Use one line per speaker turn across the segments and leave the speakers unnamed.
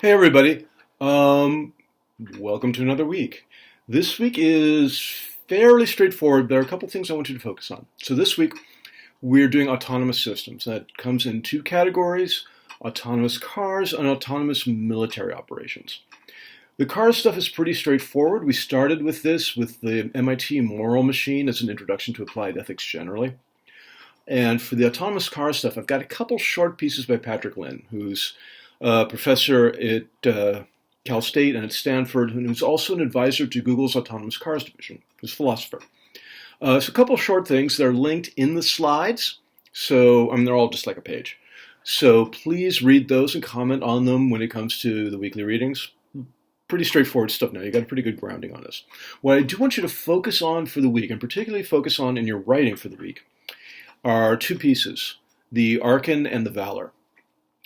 Hey everybody, welcome to another week. This week is fairly straightforward. There are a couple things I want you to focus on. So this week we're doing autonomous systems. That comes in two categories: autonomous cars and autonomous military operations. The car stuff is pretty straightforward. We started with this with the MIT Moral Machine as an introduction to applied ethics generally. And for the autonomous car stuff, I've got a couple short pieces by Patrick Lynn, who's a professor at Cal State and at Stanford, and who's also an advisor to Google's autonomous cars division. He's a philosopher. So a couple short things that are linked in the slides. So, they're all just like a page. So please read those and comment on them when it comes to the weekly readings. Pretty straightforward stuff now. You got a pretty good grounding on this. What I do want you to focus on for the week, and particularly focus on in your writing for the week, are two pieces, the Archon and the Valor.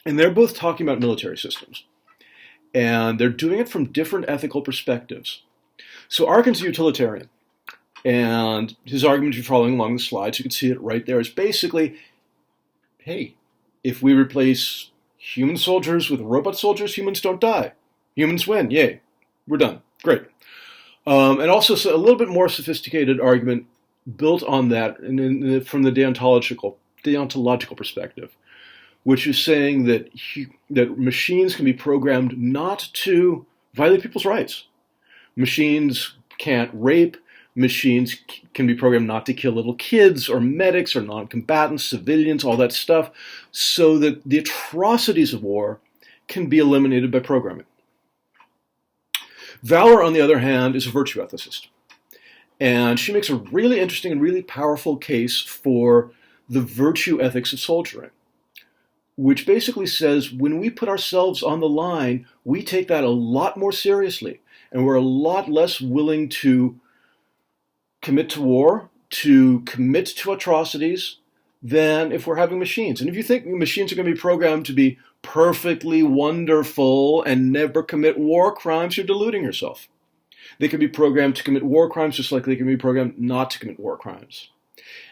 And they're both talking about military systems. And they're doing it from different ethical perspectives. So Archon's a utilitarian. And his argument, if you're following along the slides, you can see it right there, is basically, hey, if we replace human soldiers with robot soldiers, humans don't die. Humans win. Yay. We're done. Great. And also a little bit more sophisticated argument built on that from the deontological perspective, which is saying that machines can be programmed not to violate people's rights. Machines can't rape. Machines can be programmed not to kill little kids or medics or non-combatants, civilians, all that stuff, so that the atrocities of war can be eliminated by programming. Valor, on the other hand, is a virtue ethicist. And she makes a really interesting and really powerful case for the virtue ethics of soldiering, which basically says when we put ourselves on the line, we take that a lot more seriously, and we're a lot less willing to commit to war, to commit to atrocities, than if we're having machines. And if you think machines are going to be programmed to be perfectly wonderful and never commit war crimes, you're deluding yourself. They can be programmed to commit war crimes just like they can be programmed not to commit war crimes.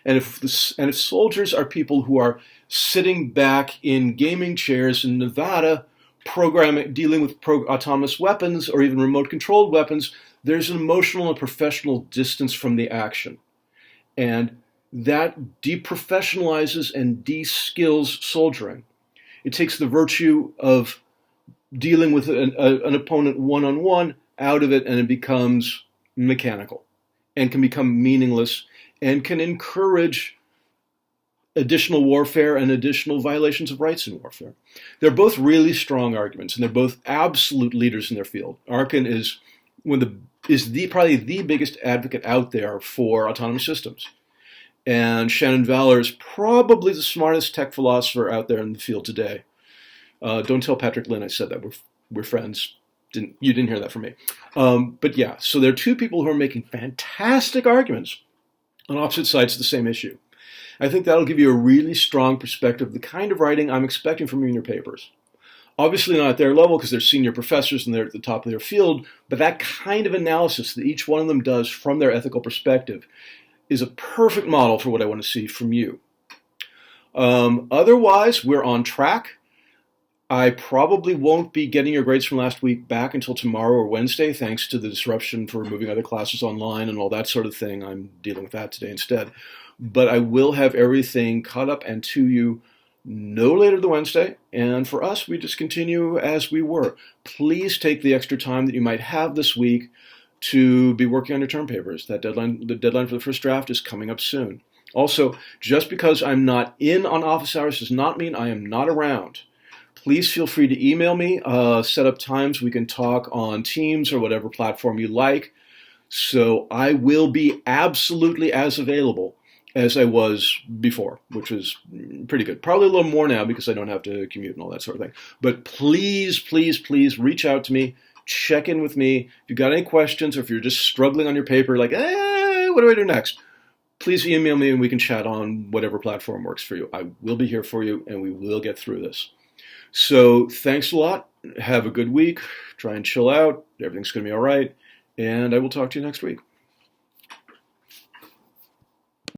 And if soldiers are people who are sitting back in gaming chairs in Nevada, dealing with autonomous weapons or even remote-controlled weapons, there's an emotional and professional distance from the action. And that deprofessionalizes and de-skills soldiering. It takes the virtue of dealing with an opponent one-on-one out of it, and it becomes mechanical and can become meaningless and can encourage additional warfare and additional violations of rights in warfare. They're both really strong arguments, and they're both absolute leaders in their field. Archon is probably the biggest advocate out there for autonomous systems. And Shannon Valor is probably the smartest tech philosopher out there in the field today. Don't tell Patrick Lynn I said that. We're friends. You didn't hear that from me. But yeah, so there are two people who are making fantastic arguments on opposite sides of the same issue. I think that'll give you a really strong perspective of the kind of writing I'm expecting from you in your papers. Obviously not at their level because they're senior professors and they're at the top of their field, but that kind of analysis that each one of them does from their ethical perspective is a perfect model for what I want to see from you. Otherwise, we're on track. I probably won't be getting your grades from last week back until tomorrow or Wednesday, thanks to the disruption for moving other classes online and all that sort of thing. I'm dealing with that today instead. But I will have everything caught up and to you no later than Wednesday. And for us, we just continue as we were. Please take the extra time that you might have this week to be working on your term papers. The deadline for the first draft is coming up soon. Also, just because I'm not in on office hours does not mean I am not around. Please feel free to email me, set up times we can talk on Teams or whatever platform you like. So I will be absolutely as available as I was before, which was pretty good. Probably a little more now because I don't have to commute and all that sort of thing. But please, please, please reach out to me. Check in with me. If you've got any questions or if you're just struggling on your paper, like, what do I do next? Please email me and we can chat on whatever platform works for you. I will be here for you and we will get through this. So thanks a lot. Have a good week. Try and chill out. Everything's going to be all right. And I will talk to you next week.